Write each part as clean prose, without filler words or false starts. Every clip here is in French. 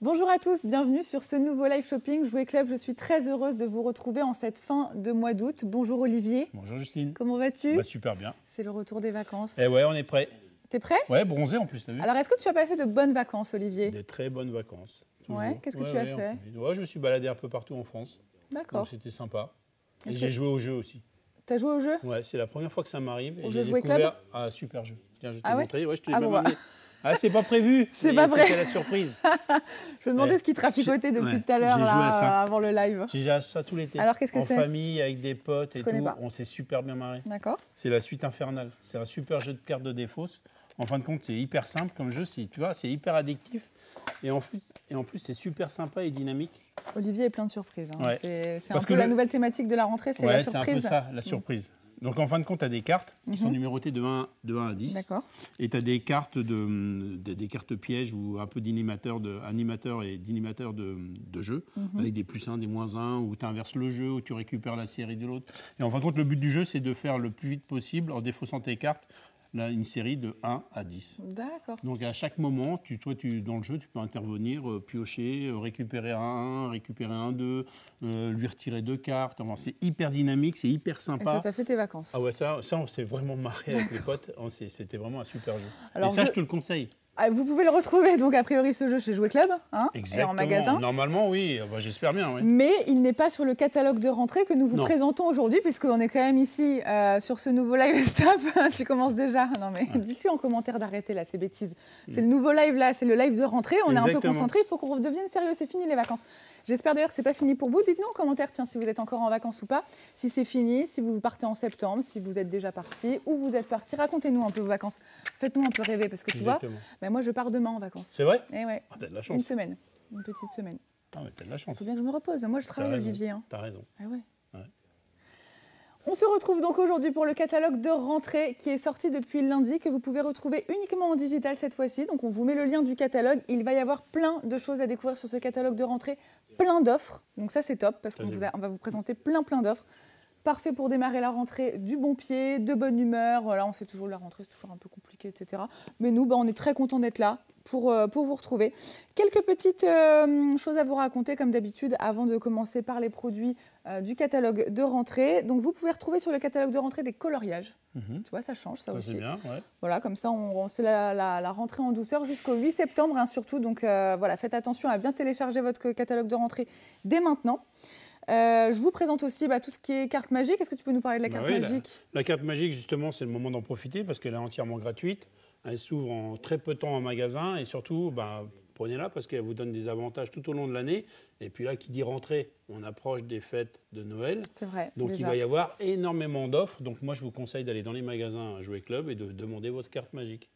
Bonjour à tous, bienvenue sur ce nouveau live shopping Jouet Club. Je suis très heureuse de vous retrouver en cette fin de mois d'août. Bonjour Olivier. Bonjour Justine. Comment vas-tu? Super bien. C'est le retour des vacances. Eh ouais, on est prêt. T'es prêt? Ouais, bronzé en plus, t'as vu? Alors, est-ce que tu as passé de bonnes vacances, Olivier? Des très bonnes vacances. Toujours. Ouais, qu'est-ce que tu as fait? Ouais, je me suis baladé un peu partout en France. D'accord. Donc c'était sympa. Et j'ai joué au jeu aussi. T'as joué au jeu? Ouais, c'est la première fois que ça m'arrive. Au jeu Jouet Club? Un super jeu. Tiens, je t'ai Ah ouais? montré. Ouais, je t'ai Ah même bon, amené. Ah, c'est pas prévu. C'est pas vrai. C'était la surprise. Je me demandais ce qui traficotait depuis tout à l'heure, avant le live. J'ai joué à ça tout l'été. Alors, qu'est-ce que c'est? En famille, avec des potes et tout. Pas. On s'est super bien marré. D'accord. C'est la suite infernale. C'est un super jeu de cartes de défausse. En fin de compte, c'est hyper simple comme jeu. Tu vois, c'est hyper addictif. Et en plus, c'est super sympa et dynamique. Olivier est plein de surprises. Hein. Ouais. C'est un peu la nouvelle thématique de la rentrée, c'est la surprise. C'est un peu ça, la surprise. Donc en fin de compte, tu as des cartes qui sont numérotées de 1 à 10. D'accord. Et tu as des cartes, des cartes pièges ou un peu d'animateurs de jeu, avec des +1, des -1, où tu inverses le jeu, où tu récupères la série de l'autre. Et en fin de compte, le but du jeu, c'est de faire le plus vite possible, en défaussant tes cartes, une série de 1 à 10. D'accord. Donc à chaque moment, dans le jeu, tu peux intervenir, piocher, récupérer un 1, récupérer un 2, lui retirer 2 cartes. Enfin, c'est hyper dynamique, c'est hyper sympa. Et ça t'a fait tes vacances? Ah ouais, ça on s'est vraiment marré avec les potes. C'était vraiment un super jeu. Alors, et ça, je te le conseille. Vous pouvez le retrouver, donc a priori, ce jeu chez Jouet Club, hein, et en magasin. Normalement, oui. J'espère bien. Oui. Mais il n'est pas sur le catalogue de rentrée que nous vous présentons aujourd'hui, puisqu'on est quand même ici sur ce nouveau live. Stop, tu commences déjà. Non mais dis-lui en commentaire d'arrêter là, ces bêtises. C'est le nouveau live là, c'est le live de rentrée. On est un peu concentré, il faut qu'on redevienne sérieux. C'est fini les vacances. J'espère d'ailleurs que c'est pas fini pour vous. Dites-nous en commentaire, tiens, si vous êtes encore en vacances ou pas, si c'est fini, si vous partez en septembre, si vous êtes déjà parti, où vous êtes parti. Racontez-nous un peu vos vacances. Faites-nous un peu rêver, parce que tu vois, moi je pars demain en vacances. C'est vrai? Eh ouais. T'as de la chance. Une semaine, une petite semaine. Ah mais t'as de la chance. Il faut bien que je me repose. Moi je travaille, Olivier. T'as raison. Ah ouais. On se retrouve donc aujourd'hui pour le catalogue de rentrée qui est sorti depuis lundi, que vous pouvez retrouver uniquement en digital cette fois-ci. Donc on vous met le lien du catalogue. Il va y avoir plein de choses à découvrir sur ce catalogue de rentrée, plein d'offres. Donc ça c'est top parce qu'on va vous présenter plein d'offres. Parfait pour démarrer la rentrée du bon pied, de bonne humeur. Voilà, on sait toujours la rentrée, c'est toujours un peu compliqué, etc. Mais nous, on est très contents d'être là pour vous retrouver. Quelques petites choses à vous raconter, comme d'habitude, avant de commencer par les produits du catalogue de rentrée. Donc, vous pouvez retrouver sur le catalogue de rentrée des coloriages. Tu vois, ça change, ça aussi. C'est bien, ouais. Voilà, comme ça, c'est la rentrée en douceur jusqu'au 8 septembre, surtout. Donc, voilà, faites attention à bien télécharger votre catalogue de rentrée dès maintenant. Je vous présente aussi tout ce qui est carte magique. Est-ce que tu peux nous parler de la carte magique? La carte magique, justement, c'est le moment d'en profiter parce qu'elle est entièrement gratuite. Elle s'ouvre en très peu de temps en magasin et surtout, prenez-la parce qu'elle vous donne des avantages tout au long de l'année. Et puis là, qui dit rentrée, on approche des fêtes de Noël. C'est vrai. Donc il va y avoir énormément d'offres. Donc moi, je vous conseille d'aller dans les magasins Jouet Club et de demander votre carte magique.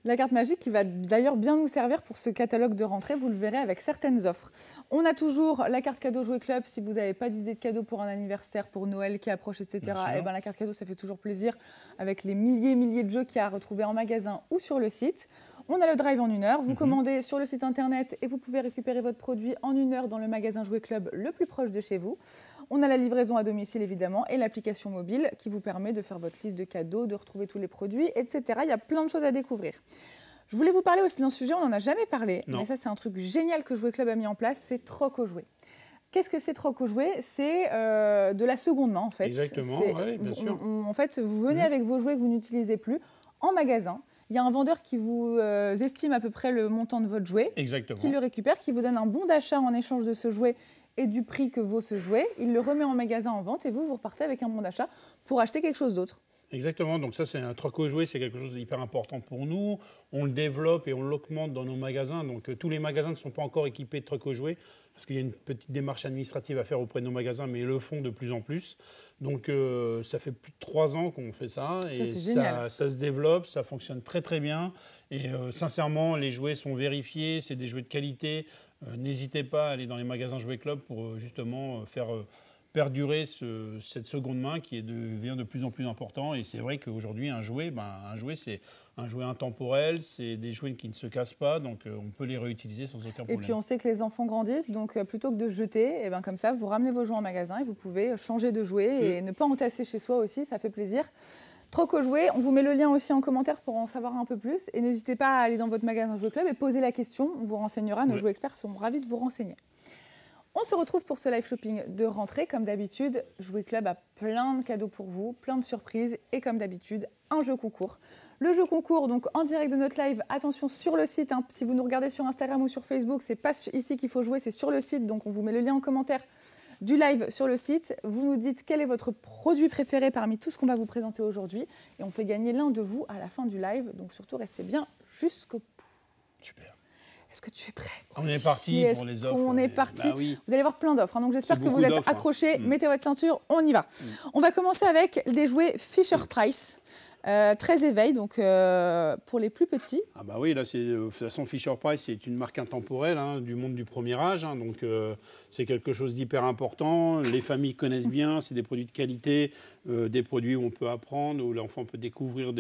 La carte magique qui va d'ailleurs bien nous servir pour ce catalogue de rentrée, vous le verrez avec certaines offres. On a toujours la carte cadeau Jouet Club, si vous n'avez pas d'idée de cadeau pour un anniversaire, pour Noël qui approche, etc. Et la carte cadeau, ça fait toujours plaisir avec les milliers de jeux qu'il y a à retrouver en magasin ou sur le site. On a le drive en 1 heure, vous commandez sur le site internet et vous pouvez récupérer votre produit en 1 heure dans le magasin Jouet Club le plus proche de chez vous. On a la livraison à domicile évidemment et l'application mobile qui vous permet de faire votre liste de cadeaux, de retrouver tous les produits, etc. Il y a plein de choses à découvrir. Je voulais vous parler aussi d'un sujet, on n'en a jamais parlé, mais ça c'est un truc génial que Jouet Club a mis en place, c'est Troc au jouet. Qu'est-ce que c'est Troc au jouet? C'est de la seconde main en fait. Exactement, oui, bien sûr. En fait, vous venez avec vos jouets que vous n'utilisez plus en magasin. Il y a un vendeur qui vous estime à peu près le montant de votre jouet, qui le récupère, qui vous donne un bon d'achat en échange de ce jouet et du prix que vaut ce jouet. Il le remet en magasin en vente et vous repartez avec un bon d'achat pour acheter quelque chose d'autre. Exactement, donc ça c'est un troc au jouet, c'est quelque chose d'hyper important pour nous. On le développe et on l'augmente dans nos magasins. Donc tous les magasins ne sont pas encore équipés de troc au jouet parce qu'il y a une petite démarche administrative à faire auprès de nos magasins, mais ils le font de plus en plus. Donc ça fait plus de 3 ans qu'on fait ça et ça se développe, ça fonctionne très bien. Et sincèrement, les jouets sont vérifiés, c'est des jouets de qualité. N'hésitez pas à aller dans les magasins Jouet Club pour justement faire perdurer cette seconde main qui devient de plus en plus important. Et c'est vrai qu'aujourd'hui, un jouet, c'est un jouet intemporel, c'est des jouets qui ne se cassent pas, donc on peut les réutiliser sans aucun problème. Et puis on sait que les enfants grandissent, donc plutôt que de jeter, et comme ça, vous ramenez vos jouets en magasin et vous pouvez changer de jouet et ne pas entasser chez soi aussi, ça fait plaisir. Troc jouets, on vous met le lien aussi en commentaire pour en savoir un peu plus. Et n'hésitez pas à aller dans votre magasin Jouet Club et poser la question. On vous renseignera. Nos jouets experts seront ravis de vous renseigner. On se retrouve pour ce live shopping de rentrée. Comme d'habitude, Jouet Club a plein de cadeaux pour vous, plein de surprises et comme d'habitude, un jeu concours. Le jeu concours, donc en direct de notre live, attention sur le site. Si vous nous regardez sur Instagram ou sur Facebook, c'est pas ici qu'il faut jouer, c'est sur le site. Donc on vous met le lien en commentaire du live sur le site. Vous nous dites quel est votre produit préféré parmi tout ce qu'on va vous présenter aujourd'hui. Et on fait gagner l'un de vous à la fin du live. Donc surtout, restez bien jusqu'au bout. Super. Est-ce que tu es prêt? On est parti pour les offres. On est parti. Bah oui. Vous allez voir plein d'offres. Donc j'espère que vous êtes accrochés. Mettez votre ceinture, on y va. On va commencer avec des jouets Fisher-Price. 13 éveils, donc pour les plus petits. Ah bah oui, là, de toute façon, Fisher-Price, c'est une marque intemporelle du monde du premier âge. Donc c'est quelque chose d'hyper important. Les familles connaissent bien, c'est des produits de qualité, des produits où on peut apprendre, où l'enfant peut découvrir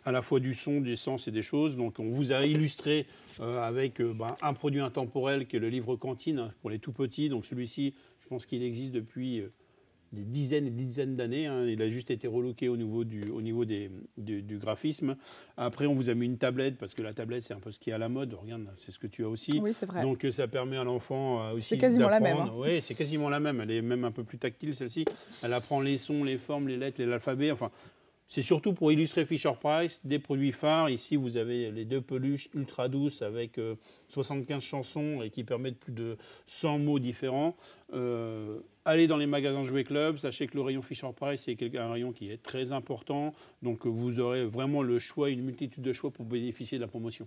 à la fois du son, des sens et des choses. Donc on vous a illustré avec un produit intemporel qui est le livre cantine pour les tout petits. Donc celui-ci, je pense qu'il existe depuis des dizaines et des dizaines d'années. Il a juste été relooké au niveau du graphisme. Après, on vous a mis une tablette, parce que la tablette, c'est un peu ce qui est à la mode. Regarde, c'est ce que tu as aussi. Oui, c'est vrai. Donc, ça permet à l'enfant aussi c'est quasiment la même. Oui, c'est quasiment la même. Elle est même un peu plus tactile, celle-ci. Elle apprend les sons, les formes, les lettres, l'alphabet. Enfin, c'est surtout pour illustrer Fisher-Price, des produits phares. Ici, vous avez les 2 peluches ultra douces avec 75 chansons et qui permettent plus de 100 mots différents. Allez dans les magasins Jouet Club. Sachez que le rayon Fisher-Price, c'est un rayon qui est très important. Donc, vous aurez vraiment le choix, une multitude de choix pour bénéficier de la promotion.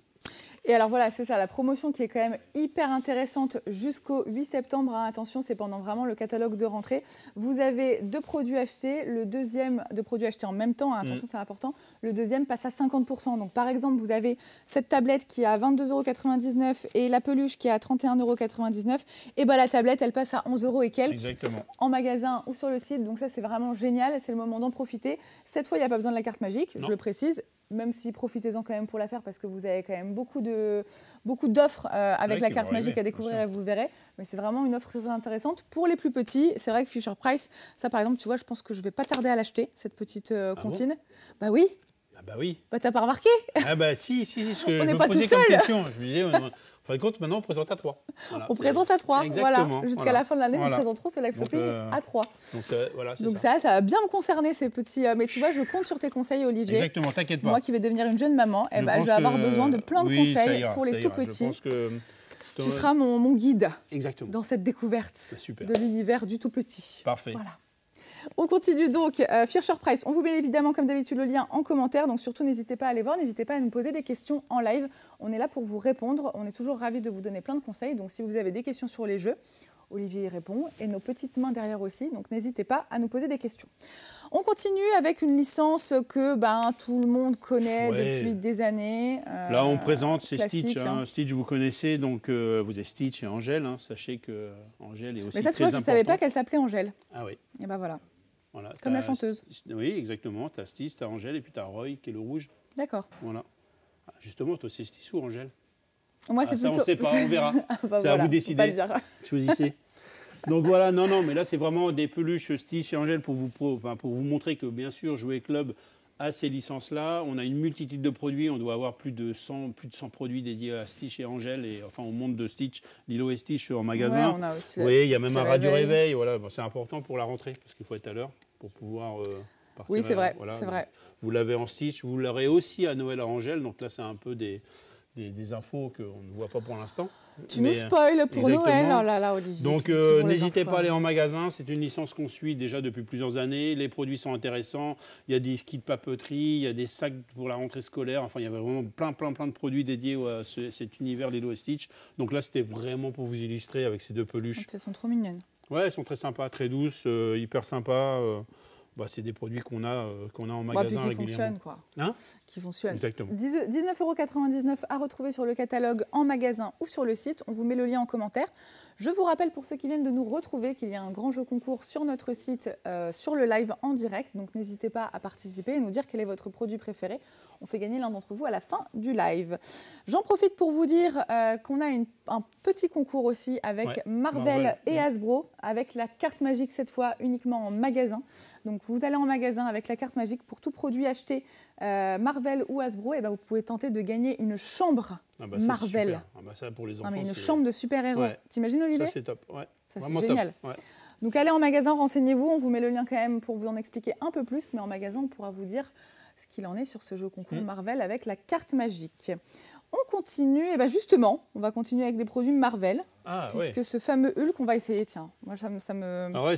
Et alors voilà, c'est ça, la promotion qui est quand même hyper intéressante jusqu'au 8 septembre. Attention, c'est pendant vraiment le catalogue de rentrée. Vous avez 2 produits achetés, le deuxième, 2 produits achetés en même temps, attention, c'est important. Le deuxième passe à 50%. Donc par exemple, vous avez cette tablette qui est à 22,99 € et la peluche qui est à 31,99 €. Et bien la tablette, elle passe à 11 € et quelques. Exactement. En magasin ou sur le site. Donc ça, c'est vraiment génial. C'est le moment d'en profiter. Cette fois, il n'y a pas besoin de la carte magique, je le précise. Même si profitez-en quand même pour la faire parce que vous avez quand même beaucoup d'offres avec la carte magique à découvrir et vous le verrez. Mais c'est vraiment une offre très intéressante. Pour les plus petits, c'est vrai que Fisher-Price, ça par exemple, tu vois, je pense que je ne vais pas tarder à l'acheter, cette petite comptine. Bon bah oui. Ah bah oui. Bah t'as pas remarqué? Ah bah si, on n'est pas tout seul. Je me disais, en fin de compte, maintenant, on présente à 3. Voilà, on présente à 3, voilà. Jusqu'à la fin de l'année, nous présenterons ce live shopping à 3. Donc ça va bien me concerner, ces petits... mais tu vois, je compte sur tes conseils, Olivier. Exactement, t'inquiète pas. Moi qui vais devenir une jeune maman, je vais avoir besoin de plein de conseils pour les tout petits. Tu seras mon guide dans cette découverte de l'univers du tout petit. Parfait. Voilà. On continue donc, Fisher-Price. On vous met évidemment, comme d'habitude, le lien en commentaire. Donc surtout, n'hésitez pas à aller voir, n'hésitez pas à nous poser des questions en live. On est là pour vous répondre. On est toujours ravis de vous donner plein de conseils. Donc si vous avez des questions sur les jeux, Olivier y répond. Et nos petites mains derrière aussi. Donc n'hésitez pas à nous poser des questions. On continue avec une licence que tout le monde connaît depuis des années. Là, on présente, c'est Stitch. Stitch, vous connaissez. Donc vous avez Stitch et Angèle. Sachez que Angèle est aussi Mais ça, tu vois, je ne savais pas qu'elle s'appelait Angèle. Ah oui. Et voilà. Comme la chanteuse. Oui, exactement. Tu as Stitch, tu as Angèle et puis tu as Roy qui est le rouge. D'accord. Voilà. Justement, toi, c'est Stitch ou Angèle? Moi, c'est plutôt... Ça, on ne sait pas, on verra. C'est à vous décider. Choisissez. Donc voilà, non, mais là, c'est vraiment des peluches Stitch et Angèle pour vous montrer que, bien sûr, Jouet Club a ces licences-là. On a une multitude de produits. On doit avoir plus de 100 produits dédiés à Stitch et Angèle, et enfin au monde de Stitch, Lilo et Stitch en magasin. Ouais, on a aussi il y a même un radio réveil. Voilà, c'est important pour la rentrée parce qu'il faut être à l'heure pour pouvoir partir. Oui, c'est vrai. Voilà, c'est vrai. Vous l'avez en Stitch, vous l'aurez aussi à Noël à Angèle. Donc là, c'est un peu des infos qu'on ne voit pas pour l'instant. Tu nous spoil pour Noël, oh là là, Olivier. Donc n'hésitez pas à aller en magasin, c'est une licence qu'on suit déjà depuis plusieurs années, les produits sont intéressants, il y a des kits de papeterie, il y a des sacs pour la rentrée scolaire, enfin il y avait vraiment plein de produits dédiés à cet univers Lilo et Stitch. Donc là c'était vraiment pour vous illustrer avec ces 2 peluches. Donc, elles sont trop mignonnes. Ouais, elles sont très sympas, très douces, hyper sympas. C'est des produits qu'on a en magasin régulièrement. Qui fonctionnent, quoi. Qui fonctionnent. Exactement. 19,99 € à retrouver sur le catalogue en magasin ou sur le site. On vous met le lien en commentaire. Je vous rappelle pour ceux qui viennent de nous retrouver qu'il y a un grand jeu concours sur notre site, sur le live en direct. Donc n'hésitez pas à participer et nous dire quel est votre produit préféré. On fait gagner l'un d'entre vous à la fin du live. J'en profite pour vous dire qu'on a un petit concours aussi avec Marvel et Hasbro, avec la carte magique cette fois uniquement en magasin. Donc vous allez en magasin avec la carte magique pour tout produit acheté Marvel ou Hasbro, et ben vous pouvez tenter de gagner une chambre Marvel. Ça, pour les enfants, une chambre de super-héros. Ouais. T'imagines, Olivier? Ça, c'est top. Ouais. Ça, c'est génial. Ouais. Donc, allez en magasin, renseignez-vous. On vous met le lien quand même pour vous en expliquer un peu plus. Mais en magasin, on pourra vous dire ce qu'il en est sur ce jeu concours Marvel avec la carte magique. On continue, et ben justement, on va continuer avec les produits Marvel. Puisque ce fameux Hulk, on va essayer. Tiens, moi, ça me... Ah ouais,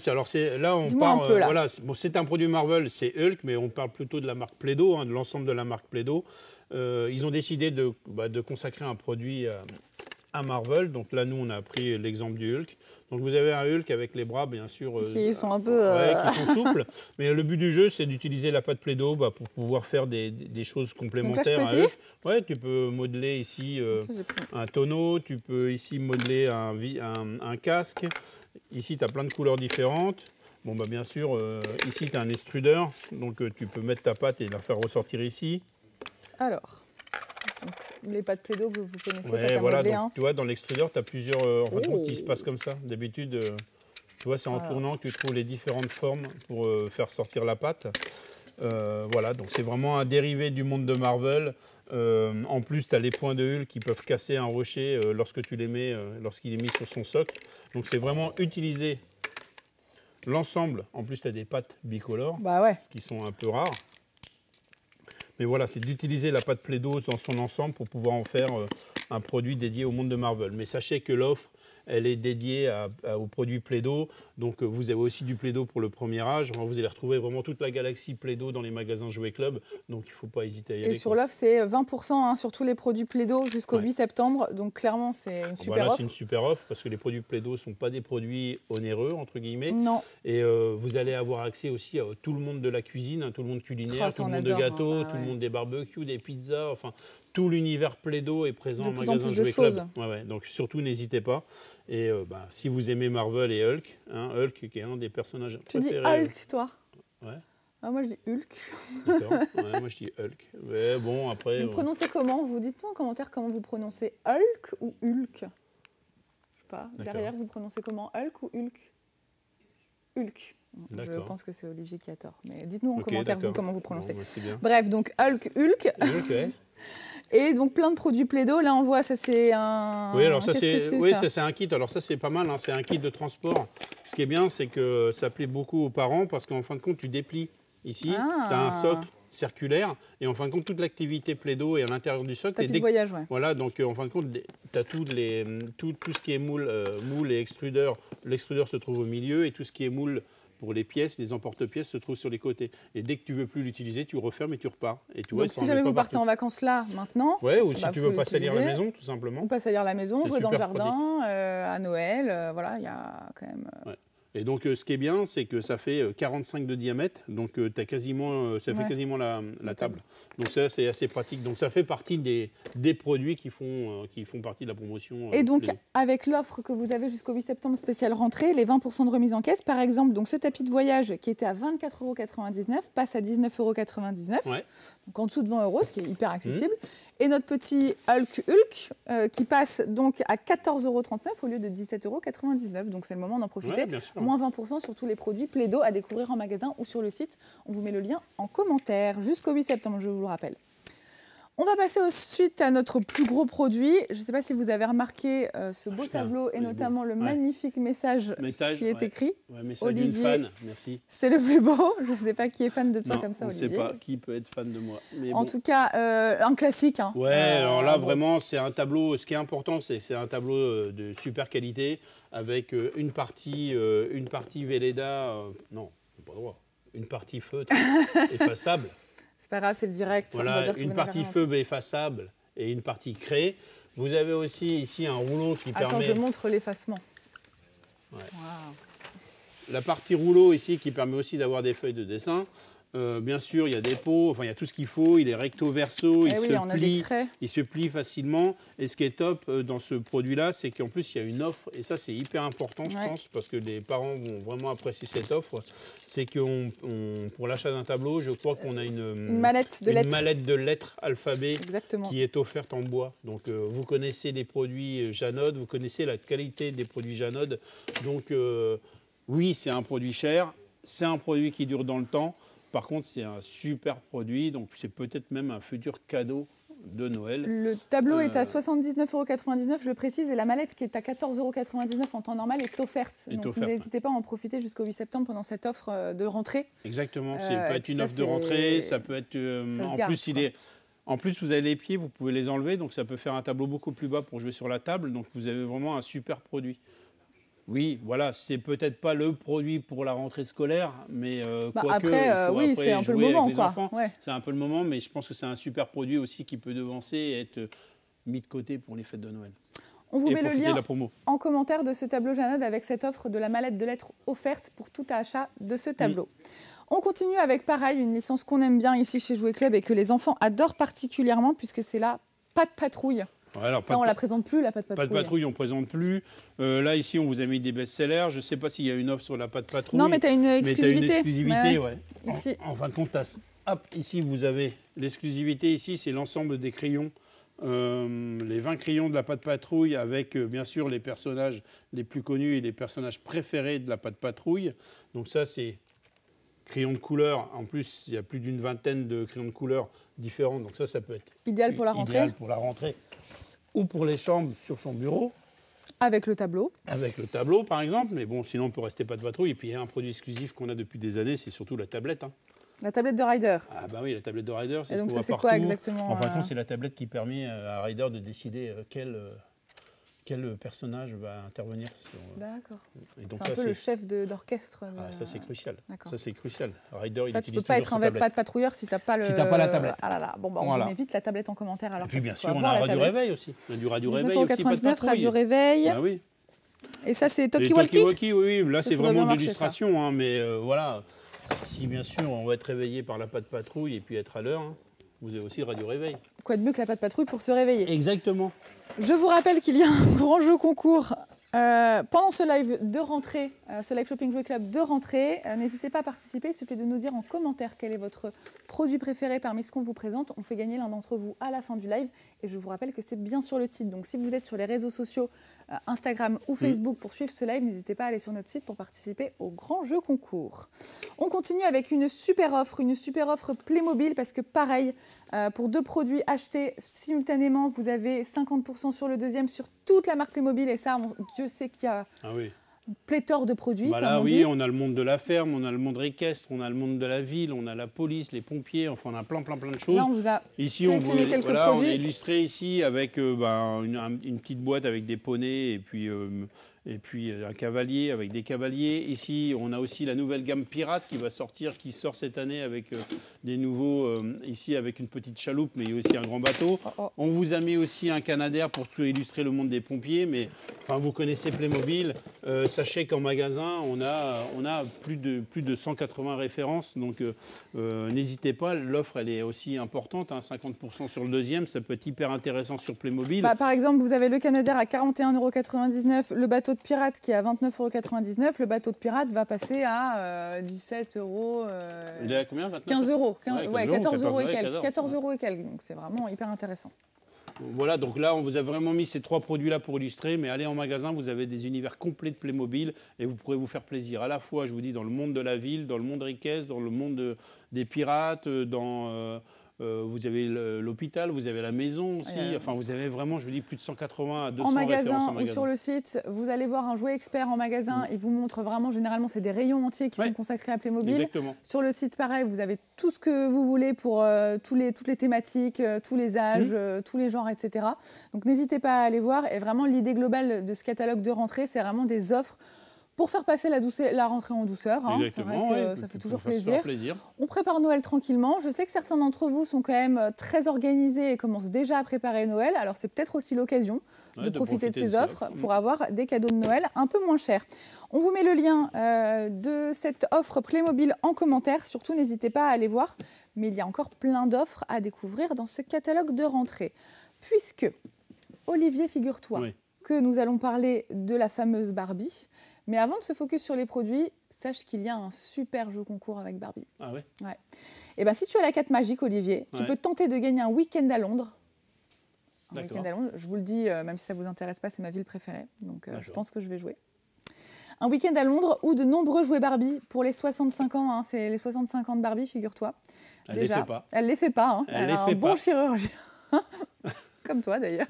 là, on parle... Voilà, bon, c'est un produit Marvel, c'est Hulk, mais on parle plutôt de la marque Play-Doh, de l'ensemble de la marque Play-Doh. Ils ont décidé de consacrer un produit à Marvel. Donc là, nous, on a pris l'exemple du Hulk. Donc vous avez un Hulk avec les bras, bien sûr, qui sont un peu... qui sont souples. Mais le but du jeu, c'est d'utiliser la pâte Play-Doh pour pouvoir faire des choses complémentaires. Donc là, je peux essayer ? Ouais, tu peux modeler ici un tonneau, tu peux ici modeler un casque. Ici, tu as plein de couleurs différentes. Bon, bien sûr, ici, tu as un extrudeur. Donc tu peux mettre ta pâte et la faire ressortir ici. Alors... Donc, les pâtes Play-Doh que vous connaissez, voilà, donc, tu vois, dans l'extrudeur, tu as plusieurs... en fait, qui se passe comme ça. D'habitude, tu vois, c'est en tournant que tu trouves les différentes formes pour faire sortir la pâte. Voilà, donc c'est vraiment un dérivé du monde de Marvel. En plus, tu as les points de Hulk qui peuvent casser un rocher lorsque tu les mets, lorsqu'il est mis sur son socle. Donc c'est vraiment utiliser l'ensemble. En plus, tu as des pâtes bicolores, qui sont un peu rares. Mais voilà, c'est d'utiliser la pâte Play-Doh dans son ensemble pour pouvoir en faire un produit dédié au monde de Marvel. Mais sachez que l'offre, elle est dédiée aux produits Play-Doh. Donc vous avez aussi du Play-Doh pour le premier âge. Vous allez retrouver vraiment toute la galaxie Play-Doh dans les magasins Jouet Club. Donc il ne faut pas hésiter à y aller. Et sur l'offre, c'est 20% sur tous les produits Play-Doh jusqu'au 8 septembre. Donc clairement, c'est une super offre. C'est une super offre parce que les produits Play-Doh ne sont pas des produits onéreux, entre guillemets. Non. Et vous allez avoir accès aussi à tout le monde de la cuisine, tout le monde culinaire, tout le monde de gâteaux, tout le monde des barbecues, des pizzas, enfin... Tout l'univers Play-Doh est présent en magasin Jouet Club. Donc surtout, n'hésitez pas. Et si vous aimez Marvel et Hulk, Hulk qui est un des personnages préférés. Tu dis Hulk, toi? Ouais. Moi, je dis Hulk. D'accord. Moi, je dis Hulk. Mais bon, après... Vous prononcez comment? Vous dites-moi en commentaire comment vous prononcez Hulk ou Hulk? Je sais pas. Derrière, vous prononcez comment? Hulk ou Hulk? Hulk. Je pense que c'est Olivier qui a tort. Mais dites-nous en commentaire, vous, comment vous prononcez. Bon, bien. Bref, donc Hulk. Et donc plein de produits Play-Doh. Là, on voit, ça c'est un... Oui, alors ça c'est un kit. Alors ça c'est pas mal, c'est un kit de transport. Ce qui est bien, c'est que ça plaît beaucoup aux parents parce qu'en fin de compte, tu déplies ici, tu as un socle circulaire et en fin de compte, toute l'activité Play-Doh est à l'intérieur du socle. Tapis de voyage, Voilà, donc en fin de compte, tu as tout ce qui est moule et extrudeur. L'extrudeur se trouve au milieu et tout ce qui est moule pour les pièces, les emporte-pièces se trouvent sur les côtés. Et dès que tu ne veux plus l'utiliser, tu refermes et tu repars. Et tu vois, donc si jamais vous partez en vacances là, maintenant... ou si tu veux pas salir la maison, tout simplement. Ou pas salir la maison, jouer dans le jardin, à Noël, voilà, il y a quand même... Et donc, ce qui est bien, c'est que ça fait 45 de diamètre, donc ça fait quasiment la table. Donc ça, c'est assez pratique. Donc ça fait partie des produits qui font partie de la promotion. Et donc, avec l'offre que vous avez jusqu'au 8 septembre spéciale rentrée, les 20% de remise en caisse, par exemple, donc ce tapis de voyage qui était à 24,99 € passe à 19,99 €, donc en dessous de 20 €, ce qui est hyper accessible. Et notre petit Hulk qui passe donc à 14,39 € au lieu de 17,99 €. Donc c'est le moment d'en profiter. Moins 20% sur tous les produits Play-Doh à découvrir en magasin ou sur le site. On vous met le lien en commentaire jusqu'au 8 septembre, je vous le rappelle. On va passer ensuite à notre plus gros produit. Je ne sais pas si vous avez remarqué ce beau tableau et notamment le magnifique message qui est écrit. Message d'une fan, merci. C'est le plus beau. Je ne sais pas qui est fan de toi comme ça, Olivier. Je ne sais pas qui peut être fan de moi. Mais en tout cas, un classique. Alors là, vraiment, c'est un tableau. Ce qui est important, c'est un tableau de super qualité avec une partie Velleda. Non, pas droit. Une partie feutre effaçable. C'est pas grave, c'est le direct. Voilà, on va dire une partie feu effaçable et une partie craie. Vous avez aussi ici un rouleau qui permet... Attends, je montre l'effacement. Wow. La partie rouleau ici qui permet aussi d'avoir des feuilles de dessin. Bien sûr, il y a des pots, il y a tout ce qu'il faut. Il est recto-verso, il se plie facilement. Et ce qui est top dans ce produit-là, c'est qu'en plus, il y a une offre. Et ça, c'est hyper important, je pense, parce que les parents vont vraiment apprécier cette offre. C'est que pour l'achat d'un tableau, je crois qu'on a une mallette de lettres alphabet qui est offerte en bois. Donc, vous connaissez les produits Janod, vous connaissez la qualité des produits Janod. Donc, oui, c'est un produit cher. c'est un produit qui dure dans le temps. Par contre, c'est un super produit, donc c'est peut-être même un futur cadeau de Noël. Le tableau est à 79,99 €, je le précise, et la mallette qui est à 14,99 € en temps normal est offerte. Donc n'hésitez pas à en profiter jusqu'au 8 septembre pendant cette offre de rentrée. Exactement, ça peut être une offre de rentrée, ça peut être... En plus, vous avez les pieds, vous pouvez les enlever, donc ça peut faire un tableau beaucoup plus bas pour jouer sur la table, donc vous avez vraiment un super produit. Oui, voilà, c'est peut-être pas le produit pour la rentrée scolaire, mais oui, c'est un peu le moment, quoi. C'est un peu le moment, mais je pense que c'est un super produit aussi qui peut devancer et être mis de côté pour les fêtes de Noël. On vous met le lien en commentaire de ce tableau Janod avec cette offre de la mallette de lettres offerte pour tout achat de ce tableau. On continue avec, pareil, une licence qu'on aime bien ici chez Jouet Club et que les enfants adorent particulièrement puisque c'est la Patte Patrouille. Ouais, alors, ça, on ne la présente plus, la Patte Patrouille. Patte Patrouille, on ne présente plus. Là, ici, on vous a mis des best-sellers. Je ne sais pas s'il y a une offre sur la Patte Patrouille. Non, mais tu as une exclusivité. Mais tu as une exclusivité, ouais. Ici. En fin de compte, ici, vous avez l'exclusivité. Ici, c'est l'ensemble des crayons. Les 20 crayons de la Patte Patrouille avec, bien sûr, les personnages les plus connus et les personnages préférés de la Patte Patrouille. Donc ça, c'est crayons de couleur. En plus, il y a plus d'une vingtaine de crayons de couleur différents. Donc ça peut être idéal pour la rentrée. Idéal pour la rentrée. Ou pour les chambres sur son bureau. Avec le tableau. Avec le tableau, par exemple. Mais bon, sinon, on peut rester Patte Patrouille. Et puis, il y a un produit exclusif qu'on a depuis des années, c'est surtout la tablette. La tablette de Ryder. Ah bah oui, la tablette de Ryder. Et donc, ça, c'est quoi exactement? En fin c'est la tablette qui permet à Ryder de décider quel personnage va intervenir. D'accord. C'est un peu le chef d'orchestre. Ça, c'est crucial. Ça, c'est crucial. Ryder, ça, tu ne peux pas être un Patte Patrouilleur si tu n'as pas le... Si tu n'as pas la tablette. Ah là là. Bon, bah, on vous met vite la tablette en commentaire. Alors, et puis, bien sûr, on a un radio réveil aussi. On a du radio réveil aussi. 19,99 €, radio réveil. Ah oui. Et ça, c'est Talkie Walkie. Oui. Là, c'est vraiment de l'illustration. Mais voilà, si bien sûr, on va être réveillé par la Patte Patrouille et puis être à l'heure, vous avez aussi radio réveil. Quoi de mieux que la Patte Patrouille pour se réveiller? Exactement. Je vous rappelle qu'il y a un grand jeu concours pendant ce live de rentrée, ce live Shopping Jouet Club de rentrée. N'hésitez pas à participer, il suffit de nous dire en commentaire quel est votre produit préféré parmi ce qu'on vous présente. On fait gagner l'un d'entre vous à la fin du live. Et je vous rappelle que c'est bien sur le site. Donc si vous êtes sur les réseaux sociaux, Instagram ou Facebook pour suivre ce live, n'hésitez pas à aller sur notre site pour participer au grand jeu concours. On continue avec une super offre Playmobil parce que pareil, pour 2 produits achetés simultanément, vous avez 50% sur le deuxième sur toute la marque Playmobil et ça, Dieu sait qu'il y a une pléthore de produits. Là, oui, on a le monde de la ferme, on a le monde équestre, on a le monde de la ville, on a la police, les pompiers, enfin on a plein de choses. Là, on vous a sélectionné quelques produits. On a illustré ici avec une petite boîte avec des poneys et puis un cavalier avec des cavaliers. Ici, on a aussi la nouvelle gamme Pirate qui sort cette année avec des nouveaux, ici avec une petite chaloupe, mais il y a aussi un grand bateau. On vous a mis aussi un Canadair pour illustrer le monde des pompiers, mais enfin, vous connaissez Playmobil. Sachez qu'en magasin, on a plus de 180 références, donc n'hésitez pas, l'offre elle est aussi importante, 50% sur le deuxième, ça peut être hyper intéressant sur Playmobil. Par exemple, vous avez le Canadair à 41,99 €, le bateau de pirate qui est à 29,99 €, le bateau de pirate va passer à 17 €. Il est à combien, 29 15 €. 14 € et quelques. 14 14 € et quelques, donc c'est vraiment hyper intéressant. Voilà, donc là, on vous a vraiment mis ces 3 produits-là pour illustrer, mais allez en magasin, vous avez des univers complets de Playmobil et vous pourrez vous faire plaisir à la fois, je vous dis, dans le monde de la ville, dans le monde équestre, dans le monde des pirates, vous avez l'hôpital, vous avez la maison aussi. Enfin, vous avez vraiment, je vous dis, plus de 180 à 200 références en magasin. Ou sur le site, vous allez voir un jouet expert en magasin. Il vous montre vraiment, généralement, c'est des rayons entiers qui sont consacrés à Playmobil. Exactement. Sur le site, pareil, vous avez tout ce que vous voulez pour toutes les thématiques, tous les âges, tous les genres, etc. Donc, n'hésitez pas à aller voir. Et vraiment, l'idée globale de ce catalogue de rentrée, c'est vraiment des offres pour faire passer la rentrée en douceur. C'est vrai que ça fait toujours plaisir. On prépare Noël tranquillement. Je sais que certains d'entre vous sont quand même très organisés et commencent déjà à préparer Noël. Alors, c'est peut-être aussi l'occasion de profiter de ces offres pour avoir des cadeaux de Noël un peu moins chers. On vous met le lien de cette offre Playmobil en commentaire. Surtout, n'hésitez pas à aller voir. Mais il y a encore plein d'offres à découvrir dans ce catalogue de rentrée. Puisque, Olivier, figure-toi que nous allons parler de la fameuse Barbie. Mais avant de se focus sur les produits, sache qu'il y a un super jeu concours avec Barbie. Ah ouais? Ouais. Et bien, si tu as la carte magique, Olivier, tu peux tenter de gagner un week-end à Londres. Un week-end à Londres, je vous le dis, même si ça ne vous intéresse pas, c'est ma ville préférée. Donc, je pense que je vais jouer. un week-end à Londres ou de nombreux jouets Barbie pour les 65 ans. Hein, c'est les 65 ans de Barbie, figure-toi. Elle ne les fait pas. Elle ne les fait pas. Hein. Elle a un bon chirurgien. Comme toi, d'ailleurs.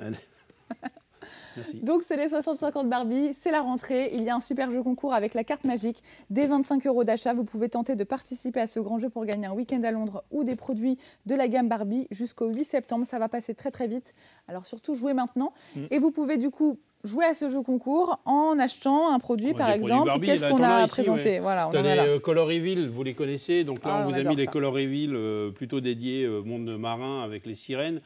Merci. Donc, c'est les 65 ans de Barbie, c'est la rentrée. Il y a un super jeu concours avec la carte magique. Dès 25 € d'achat, vous pouvez tenter de participer à ce grand jeu pour gagner un week-end à Londres ou des produits de la gamme Barbie jusqu'au 8 septembre. Ça va passer très, très vite. Alors, surtout, jouez maintenant. Et vous pouvez, du coup, jouer à ce jeu concours en achetant un produit, par exemple. Qu'est-ce qu'on a présenté? Voilà, on les Color Reveal, vous les connaissez. Donc là, on vous a mis les Color Reveal plutôt dédiés au monde marin avec les sirènes.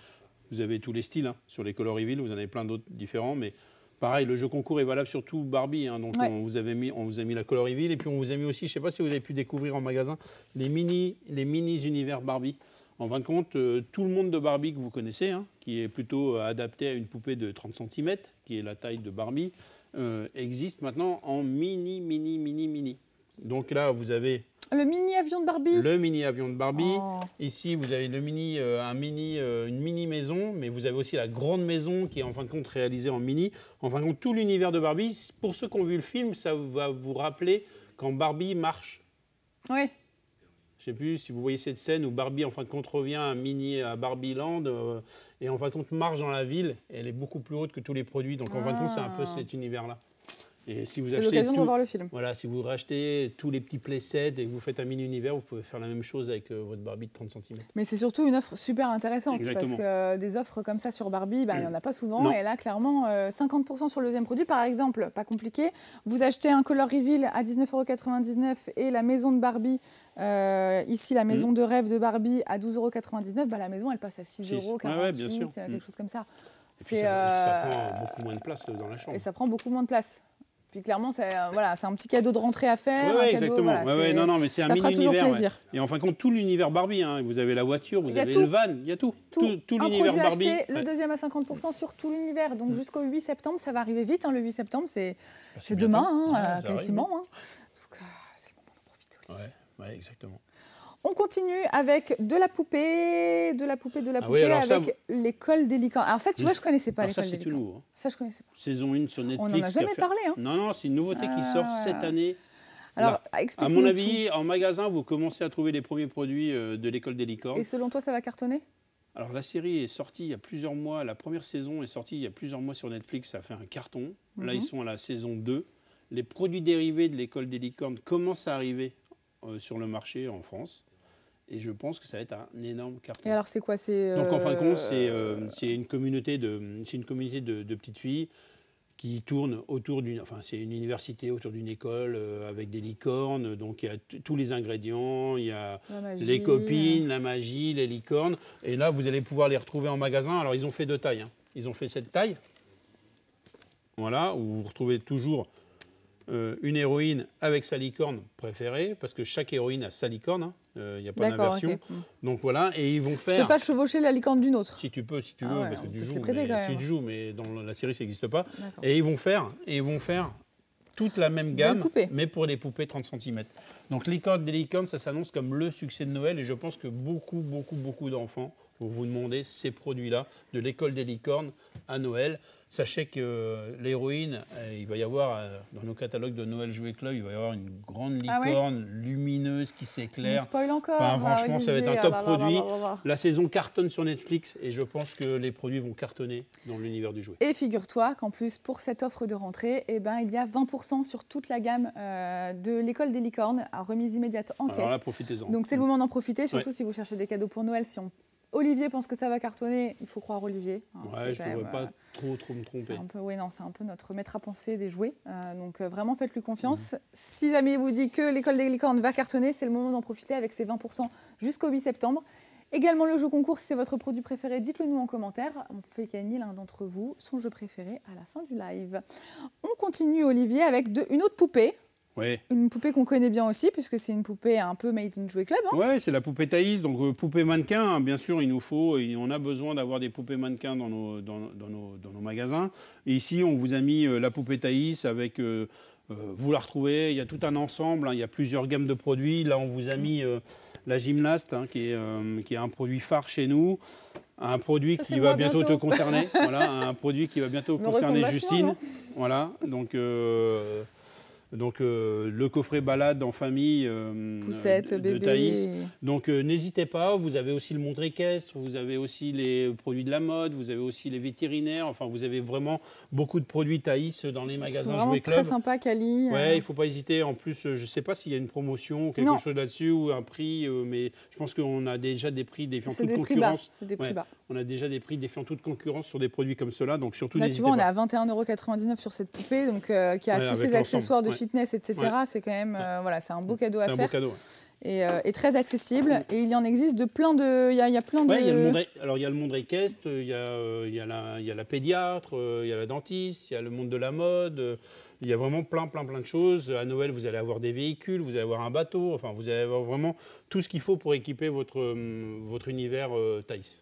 Vous avez tous les styles hein, sur les Color Reveal, vous en avez plein d'autres différents, mais pareil, le jeu concours est valable sur tout Barbie. Hein, donc on vous a mis la Color Reveal et puis on vous a mis aussi, je ne sais pas si vous avez pu découvrir en magasin, les mini univers Barbie. En fin de compte, tout le monde de Barbie que vous connaissez, hein, qui est plutôt adapté à une poupée de 30 cm, qui est la taille de Barbie, existe maintenant en mini. Donc là, vous avez... Le mini-avion de Barbie. Le mini-avion de Barbie. Oh. Ici, vous avez une mini maison, mais vous avez aussi la grande maison qui est en fin de compte réalisée en mini. En fin de compte, tout l'univers de Barbie, pour ceux qui ont vu le film, ça va vous rappeler quand Barbie marche. Oui. Je ne sais plus si vous voyez cette scène où Barbie, en fin de compte, revient à Barbie Land et en fin de compte marche dans la ville. Et elle est beaucoup plus haute que tous les produits. Donc en fin de compte, c'est un peu cet univers-là. Et si vous c'est l'occasion de revoir le film. Voilà, si vous rachetez tous les petits playsets et que vous faites un mini-univers, vous pouvez faire la même chose avec votre Barbie de 30 cm. Mais c'est surtout une offre super intéressante. Exactement. Parce que des offres comme ça sur Barbie, il n'y en a pas souvent. Non. Et là, clairement, 50% sur le deuxième produit. Par exemple, pas compliqué, vous achetez un Color Reveal à 19,99 € et la maison de Barbie, ici la maison de rêve de Barbie à 12,99 €, la maison elle passe à 6,48 €, quelque chose comme ça. Ça prend beaucoup moins de place dans la chambre. Et ça prend beaucoup moins de place. Puis clairement, c'est un petit cadeau de rentrée à faire. Oui, exactement. Non, mais c'est un mini-univers. Ouais. Et en fin de compte, tout l'univers Barbie. Hein. Vous avez la voiture, vous avez le van, il y a tout. Tout l'univers Barbie. Acheté, le deuxième à 50% sur tout l'univers. Donc jusqu'au 8 septembre, ça va arriver vite. Hein, le 8 septembre, c'est demain, quasiment. Hein. Donc c'est le moment d'en profiter, Olivier. Oui, exactement. On continue avec de la poupée avec l'école des licornes. Alors ça, tu vois, je ne connaissais pas l'école des licornes. Ça, c'est tout nouveau. Ça, je ne connaissais pas. Saison 1 sur Netflix. On n'en a jamais parlé. Hein. Non, c'est une nouveauté qui sort cette année. Alors, à mon avis, en magasin, vous commencez à trouver les premiers produits de l'école des licornes. Et selon toi, ça va cartonner? Alors, la série est sortie il y a plusieurs mois. La première saison est sortie il y a plusieurs mois sur Netflix. Ça a fait un carton. Là, ils sont à la saison 2. Les produits dérivés de l'école des licornes commencent à arriver sur le marché en France. Et je pense que ça va être un énorme carton. Et alors, c'est quoi? Donc, en fin de compte, c'est une communauté de petites filles qui tournent autour d'une... Enfin, c'est une université autour d'une école avec des licornes. Donc, il y a tous les ingrédients. Il y a les copines, la magie, les licornes. Et là, vous allez pouvoir les retrouver en magasin. Alors, ils ont fait 2 tailles. Hein. Ils ont fait cette taille. Voilà, où vous retrouvez toujours... une héroïne avec sa licorne préférée, parce que chaque héroïne a sa licorne, il n'y a pas d'inversion. Okay. Donc voilà, et ils vont faire... Tu ne peux pas chevaucher la licorne d'une autre? Si tu veux, parce que tu joues, mais dans la série, ça n'existe pas. Et ils vont faire toute la même gamme, mais pour les poupées 30 cm. Donc Licorne des licornes, ça s'annonce comme le succès de Noël, et je pense que beaucoup d'enfants vont vous demander ces produits-là de l'école des licornes à Noël. Sachez que l'héroïne, il va y avoir, dans nos catalogues de Noël Jouet Club, il va y avoir une grande licorne lumineuse qui s'éclaire. On spoil encore. Enfin, franchement, ça va être un top produit. La saison cartonne sur Netflix et je pense que les produits vont cartonner dans l'univers du jouet. Et figure-toi qu'en plus, pour cette offre de rentrée, il y a 20% sur toute la gamme de l'école des licornes à remise immédiate en caisse. Alors là, profitez-en. Donc c'est le moment d'en profiter, surtout si vous cherchez des cadeaux pour Noël. Si Olivier pense que ça va cartonner, il faut croire Olivier. Je ne devrais pas trop me tromper. C'est un peu notre maître à penser des jouets. Donc vraiment, faites-lui confiance. Si jamais il vous dit que l'école des licornes va cartonner, c'est le moment d'en profiter avec ses 20% jusqu'au 8 septembre. Également le jeu concours, si c'est votre produit préféré, dites-le nous en commentaire. On fait gagner l'un d'entre vous son jeu préféré à la fin du live. On continue, Olivier, avec une autre poupée. Oui. Une poupée qu'on connaît bien aussi, puisque c'est une poupée un peu made in Jouet Club. Hein. Oui, c'est la poupée Thaïs, donc poupée mannequin. Hein, bien sûr, on a besoin d'avoir des poupées mannequins dans nos magasins. Et ici, on vous a mis la poupée Thaïs avec... vous la retrouvez, il y a tout un ensemble, hein, il y a plusieurs gammes de produits. Là, on vous a mis la gymnaste, hein, qui est un produit phare chez nous. Un produit qui va bientôt te concerner. Voilà, un produit qui va bientôt concerner Justine. Voilà, donc... Donc le coffret balade en famille poussette, de bébé. Thaïs. Donc n'hésitez pas, vous avez aussi le monde équestre, vous avez aussi les produits de la mode, vous avez aussi les vétérinaires, enfin vous avez vraiment beaucoup de produits Thaïs dans les magasins Jouet Club. Très sympa, Cali. Ouais, il ne faut pas hésiter. En plus, je ne sais pas s'il y a une promotion, quelque chose là-dessus ou un prix, mais je pense qu'on a déjà des prix défiant toute concurrence. C'est des prix bas. On a déjà des prix défiant toute concurrence sur des produits comme cela, donc surtout là, n'hésitez tu vois, pas. on est à 21,99 € sur cette poupée, donc qui a tous ses accessoires de fitness, etc. C'est quand même, voilà, c'est un beau cadeau à faire. Un beau cadeau. Et très accessible. Et il y en existe de plein de. Il y a plein de. Il y a le monde équestre, il y a la pédiatre, il y a la dentiste, il y a le monde de la mode. Il y a vraiment plein de choses. À Noël, vous allez avoir des véhicules, vous allez avoir un bateau. Enfin, vous allez avoir vraiment tout ce qu'il faut pour équiper votre univers Thaïs.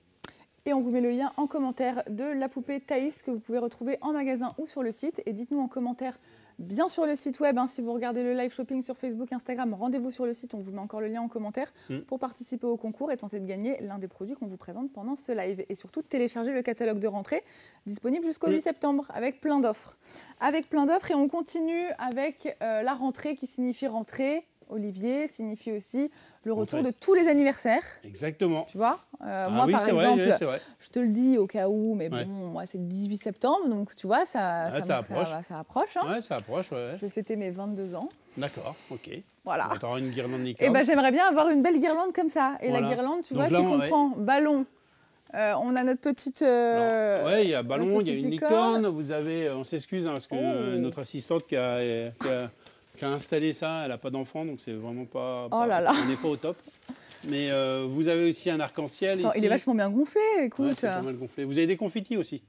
Et on vous met le lien en commentaire de la poupée Thaïs que vous pouvez retrouver en magasin ou sur le site. Et dites-nous en commentaire, bien sur le site web, si vous regardez le live shopping sur Facebook, Instagram, rendez-vous sur le site, on vous met encore le lien en commentaire pour participer au concours et tenter de gagner l'un des produits qu'on vous présente pendant ce live. Et surtout, télécharger le catalogue de rentrée disponible jusqu'au 8 septembre avec plein d'offres. Et on continue avec la rentrée qui signifie rentrée. Olivier signifie aussi le retour de tous les anniversaires. Exactement. Tu vois, moi, par exemple, vrai. je te le dis au cas où, mais bon, moi, c'est le 18 septembre, donc tu vois, ça approche. Ouais, ça approche, ouais. Je vais fêter mes 22 ans. D'accord, ok. Voilà. Tu auras une guirlande licorne. Et j'aimerais bien avoir une belle guirlande comme ça. Et la guirlande, tu vois, qui comprend ballon. On a notre petite. Oui, il y a ballon, il y a une licorne. Vous avez, on s'excuse parce que notre assistante qui a installé ça, elle n'a pas d'enfant, donc c'est vraiment pas. Oh là là. On n'est pas au top. Mais vous avez aussi un arc-en-ciel. Il est vachement bien gonflé, écoute. Ouais, c'est pas mal gonflé. Vous avez des confettis aussi.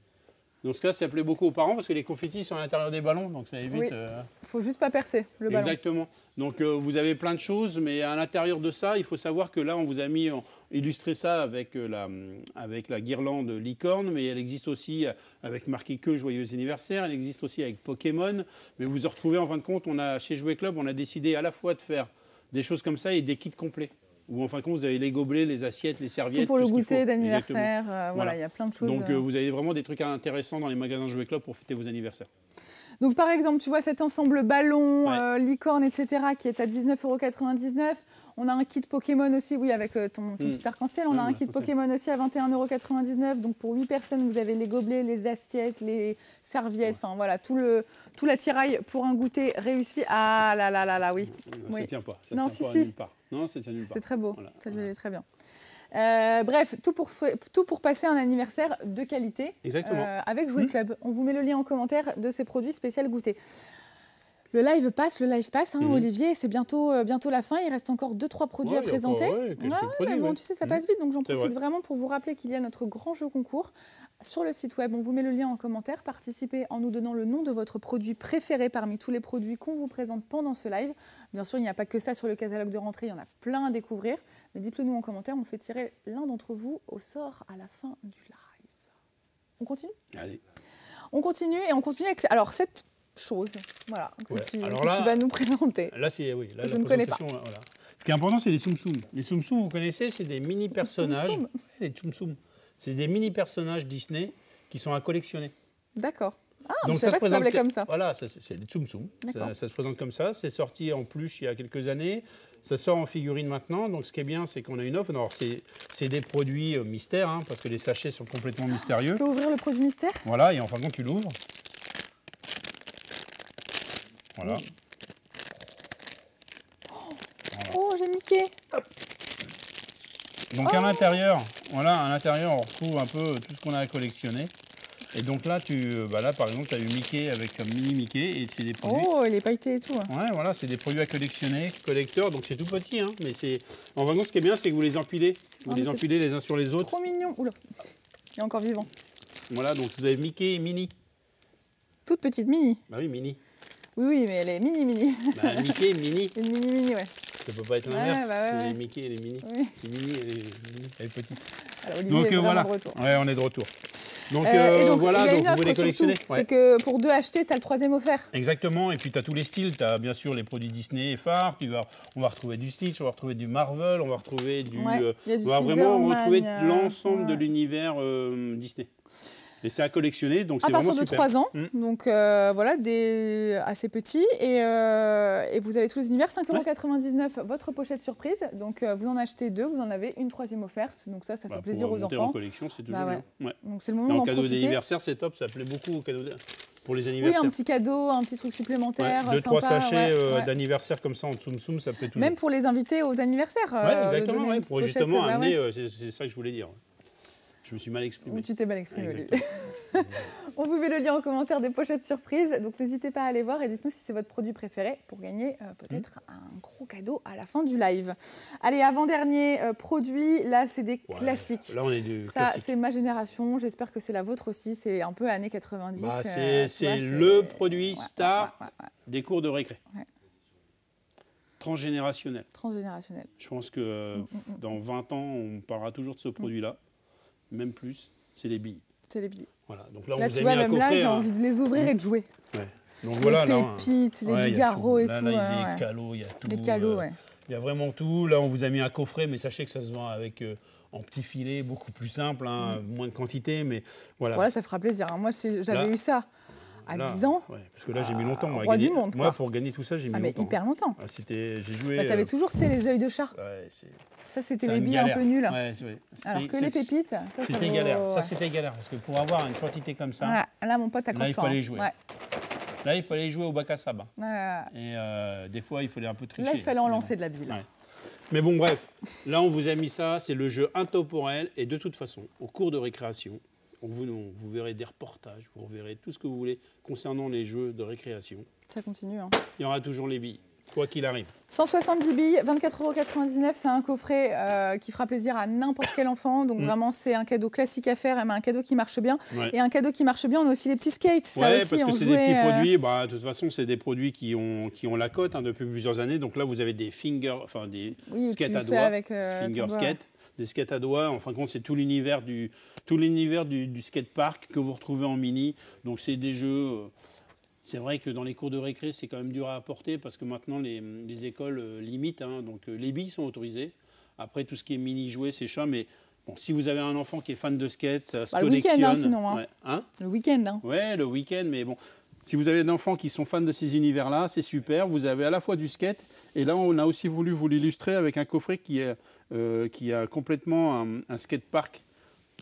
Donc ce cas, ça plaît beaucoup aux parents parce que les confettis sont à l'intérieur des ballons, donc ça évite. Il faut juste pas percer le ballon. Exactement. Donc vous avez plein de choses, mais à l'intérieur de ça, il faut savoir que là, on vous a illustré ça avec la guirlande licorne, mais elle existe aussi avec marqué que Joyeux anniversaire. Elle existe aussi avec Pokémon. Mais vous retrouvez en fin de compte, chez Jouet Club, on a décidé à la fois de faire des choses comme ça et des kits complets. Où en fin de compte, vous avez les gobelets, les assiettes, les serviettes. Tout pour le goûter d'anniversaire. Voilà, il y a plein de choses. Donc vous avez vraiment des trucs intéressants dans les magasins Jouet Club pour fêter vos anniversaires. Donc par exemple, tu vois cet ensemble ballon, licorne, etc. qui est à 19,99 €. On a un kit Pokémon aussi, oui, avec ton petit arc-en-ciel. On a un kit Pokémon aussi à 21,99 €. Donc pour 8 personnes, vous avez les gobelets, les assiettes, les serviettes. Enfin voilà, tout l'attirail pour un goûter réussi. Ah là là là là, oui. Ça ne tient pas. Ça non, tient pas nulle part. Non, ça tient nulle part. C'est très beau. Voilà. Ça lui est très bien. Bref, tout pour passer un anniversaire de qualité. Exactement. Avec Jouet Club. On vous met le lien en commentaire de ces produits spécial goûter. Le live passe, Olivier, c'est bientôt la fin. Il reste encore 2-3 produits à présenter. Mais bon, tu sais, ça passe vite, donc j'en profite vraiment pour vous rappeler qu'il y a notre grand jeu concours sur le site web. On vous met le lien en commentaire. Participez en nous donnant le nom de votre produit préféré parmi tous les produits qu'on vous présente pendant ce live. Bien sûr, il n'y a pas que ça sur le catalogue de rentrée, il y en a plein à découvrir. Mais dites-le nous en commentaire, on fait tirer l'un d'entre vous au sort à la fin du live. On continue ? Allez. On continue avec... Alors, cette chose, voilà, que tu vas nous présenter. Là, là, je ne connais pas. Voilà. Ce qui est important, c'est les Tsum Tsum. Les Tsum Tsum, vous connaissez, c'est des mini-personnages. Les Tsum Tsum. C'est des mini-personnages Disney qui sont à collectionner. D'accord. Ah, donc, je ne savais pas que ça s'appelait comme ça. Voilà, c'est des Tsum Tsum. Ça se présente comme ça. C'est sorti en pluche il y a quelques années. Ça sort en figurine maintenant. Donc, ce qui est bien, c'est qu'on a une offre. Alors, c'est des produits mystères, parce que les sachets sont complètement mystérieux. Tu peux ouvrir le produit mystère ? Voilà, et en fin de compte, tu l'ouvres. Voilà. Oh, j'ai Mickey. Donc à l'intérieur, on retrouve un peu tout ce qu'on a à collectionner. Et donc là, là par exemple, tu as eu Mickey avec un mini Mickey et c'est des produits. Oh, il est pailleté et tout. Ouais, voilà, c'est des produits à collectionner, collecteurs, donc c'est tout petit, mais c'est. En fin de compte, ce qui est bien, c'est que vous les empilez. Vous les empilez les uns sur les autres. Trop mignon. Oula, il est encore vivant. Voilà, donc vous avez Mickey et Minnie. Toute petite Minnie. Bah oui, Minnie. Oui, mais elle est mini. Bah, Mickey et Minnie. Une mini, ouais. Ça peut pas être l'inverse. C'est les Mickey et les Minnie. Oui. C'est Minnie et elle est petite. Alors, Olivier est voilà. De retour. Ouais, on est de retour. Donc, donc voilà, il y a une donc offre, vous les collectionnez. C'est que pour 2 achetés, tu as le 3e offert. Exactement, et puis tu as tous les styles. Tu as bien sûr les produits Disney et phares. On va retrouver du Stitch, on va retrouver du Marvel, on va retrouver du. On va vraiment retrouver l'ensemble de l'univers Disney. Et c'est à collectionner, donc c'est à vraiment partir de super. 3 ans, donc voilà, assez petits. Et vous avez tous les univers, 5,99 € votre pochette surprise. Donc vous en achetez 2, vous en avez une 3e offerte. Donc ça fait plaisir aux enfants. En collection, c'est toujours bien. Ouais. Donc c'est le moment d'en profiter. En cadeau d'anniversaire, c'est top, ça plaît beaucoup pour les anniversaires. Oui, un petit cadeau, un petit truc supplémentaire. 2-3 sachets d'anniversaire comme ça en Tsum Tsum, ça plaît toujours. Même pour les invités aux anniversaires. Exactement, pour justement amener, c'est ça que je voulais dire. Je me suis mal exprimé. Tu t'es mal exprimé, Olivier. On vous met le lien en commentaire des pochettes surprises. Donc n'hésitez pas à aller voir et dites-nous si c'est votre produit préféré pour gagner peut-être un gros cadeau à la fin du live. Allez, avant-dernier produit, là c'est des classiques. Là on est du ça, c'est ma génération. J'espère que c'est la vôtre aussi. C'est un peu années 90. C'est le produit star des cours de récré. Transgénérationnel. Transgénérationnel. Je pense que dans 20 ans, on parlera toujours de ce produit-là. Même plus, c'est les billes. C'est les billes. Voilà. Donc là, tu vois, même là, j'ai envie de les ouvrir et de jouer. Ouais. Donc, les pépites, les bigarros et tout. Il y a des calots, il y a tout. Les calots, il y a vraiment tout. Là, on vous a mis un coffret, mais sachez que ça se vend avec en petits filets, beaucoup plus simple, moins de quantité, mais voilà. Voilà, ça fera plaisir. Moi, j'avais eu ça à 10 ans. Parce que là, j'ai mis longtemps. Roi du monde, moi, pour gagner tout ça, j'ai mis longtemps. Mais hyper longtemps. J'ai joué. Tu avais toujours, les œils de chat. Ça, c'était les billes un peu nulles. Alors que les pépites, c'était galère. Ça, c'était galère. Parce que pour avoir une quantité comme ça, là, mon pote, accroche-toi. Là, il fallait jouer. Là, il fallait jouer au bac à sable. Et des fois, il fallait un peu tricher. Là, il fallait en lancer de la bille. Mais bon, bref. Là, on vous a mis ça. C'est le jeu intemporel. Et de toute façon, au cours de récréation, vous verrez des reportages, vous verrez tout ce que vous voulez concernant les jeux de récréation. Ça continue. Il y aura toujours les billes. Quoi qu'il arrive. 170 billes, 24,99 €. C'est un coffret qui fera plaisir à n'importe quel enfant. Donc vraiment, c'est un cadeau classique à faire, mais un cadeau qui marche bien. Et un cadeau qui marche bien, on a aussi les petits skates. Ça aussi, parce que c'est des petits produits. De toute façon, c'est des produits qui ont la cote depuis plusieurs années. Donc là, vous avez des skates à doigts, avec, finger skate, des skates à doigts. En fin de compte, c'est tout l'univers du skatepark que vous retrouvez en mini. Donc c'est des jeux. C'est vrai que dans les cours de récré, c'est quand même dur à apporter parce que maintenant, les écoles limitent. Donc, les billes sont autorisées. Après, tout ce qui est mini-jouets, c'est chat. Mais bon, si vous avez un enfant qui est fan de skate, ça se collectionne. Le week-end, sinon. Le week-end. Ouais, le week-end. Mais bon, si vous avez des enfants qui sont fans de ces univers-là, c'est super. Vous avez à la fois du skate. Et là, on a aussi voulu vous l'illustrer avec un coffret qui a complètement un skatepark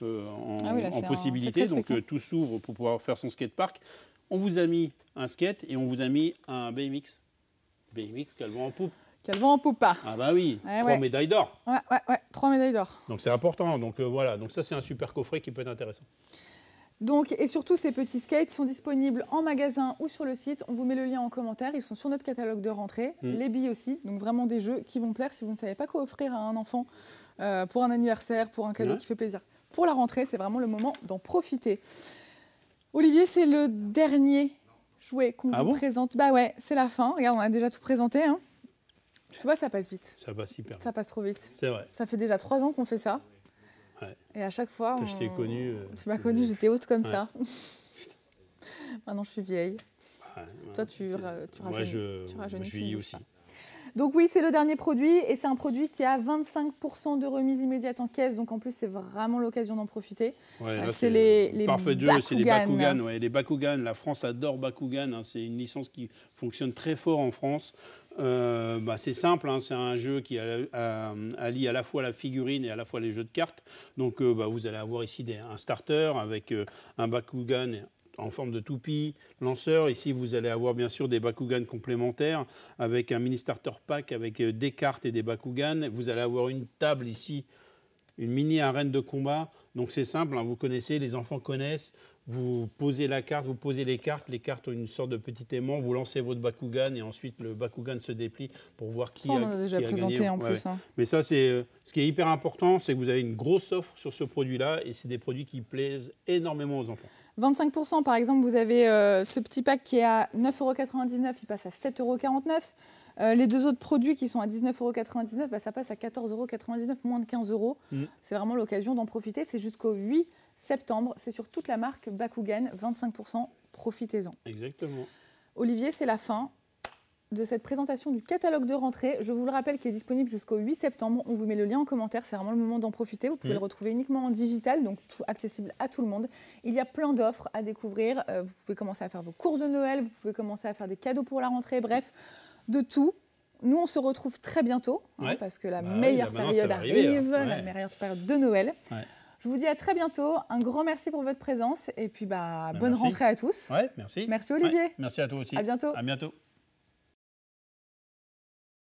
en possibilité. Donc, tout s'ouvre pour pouvoir faire son skatepark. On vous a mis un skate et on vous a mis un BMX. BMX, quel vent en poupe. Quel vent en poupe pas. Ah bah oui, 3 médailles d'or. Ouais, 3 médailles d'or. Donc c'est important. Donc voilà, donc ça c'est un super coffret qui peut être intéressant. Donc, et surtout, ces petits skates sont disponibles en magasin ou sur le site. On vous met le lien en commentaire. Ils sont sur notre catalogue de rentrée. Les billes aussi. Donc vraiment des jeux qui vont plaire si vous ne savez pas quoi offrir à un enfant pour un anniversaire, pour un cadeau qui fait plaisir. Pour la rentrée, c'est vraiment le moment d'en profiter. Olivier, c'est le dernier jouet qu'on vous présente. Bah ouais, c'est la fin. Regarde, on a déjà tout présenté. Tu vois, ça passe vite. Ça passe hyper vite. Ça passe trop vite. C'est vrai. Ça fait déjà 3 ans qu'on fait ça. Ouais. Et à chaque fois... Je t'ai connu. Tu m'as connu, j'étais haute comme ça. Maintenant, je suis vieille. Toi, tu rajeunis. Moi, je vieillis aussi. Donc oui, c'est le dernier produit et c'est un produit qui a 25% de remise immédiate en caisse. Donc en plus, c'est vraiment l'occasion d'en profiter. C'est les parfait Bakugan. C'est les Bakugan. Les Bakugan, la France adore Bakugan. C'est une licence qui fonctionne très fort en France. C'est simple, c'est un jeu qui allie à la fois la figurine et à la fois les jeux de cartes. Donc vous allez avoir ici un starter avec un Bakugan en forme de toupie, lanceur. Ici, vous allez avoir bien sûr des Bakugan complémentaires avec un mini starter pack avec des cartes et des Bakugan. Vous allez avoir une table ici, une mini arène de combat. Donc c'est simple, vous connaissez, les enfants connaissent. Vous posez la carte, vous posez les cartes ont une sorte de petit aimant, vous lancez votre Bakugan et ensuite le Bakugan se déplie pour voir qui a gagné. On a déjà présenté en plus. Mais ça, c'est ce qui est hyper important, c'est que vous avez une grosse offre sur ce produit-là et c'est des produits qui plaisent énormément aux enfants. 25%, par exemple, vous avez ce petit pack qui est à 9,99 €, il passe à 7,49 €. Les deux autres produits qui sont à 19,99 €, ça passe à 14,99 €, moins de 15 €. C'est vraiment l'occasion d'en profiter. C'est jusqu'au 8 septembre. C'est sur toute la marque Bakugan, 25%. Profitez-en. Exactement. Olivier, c'est la fin. de cette présentation du catalogue de rentrée. Je vous le rappelle, qui est disponible jusqu'au 8 septembre. On vous met le lien en commentaire, c'est vraiment le moment d'en profiter. Vous pouvez le retrouver uniquement en digital, donc accessible à tout le monde. Il y a plein d'offres à découvrir. Vous pouvez commencer à faire vos courses de Noël, vous pouvez commencer à faire des cadeaux pour la rentrée, bref, de tout. Nous, on se retrouve très bientôt, parce que la meilleure période arrive, la meilleure période de Noël. Ouais. Je vous dis à très bientôt. Un grand merci pour votre présence et puis bonne rentrée à tous. Ouais, merci. Merci Olivier. Ouais, merci à toi aussi. À bientôt. À bientôt.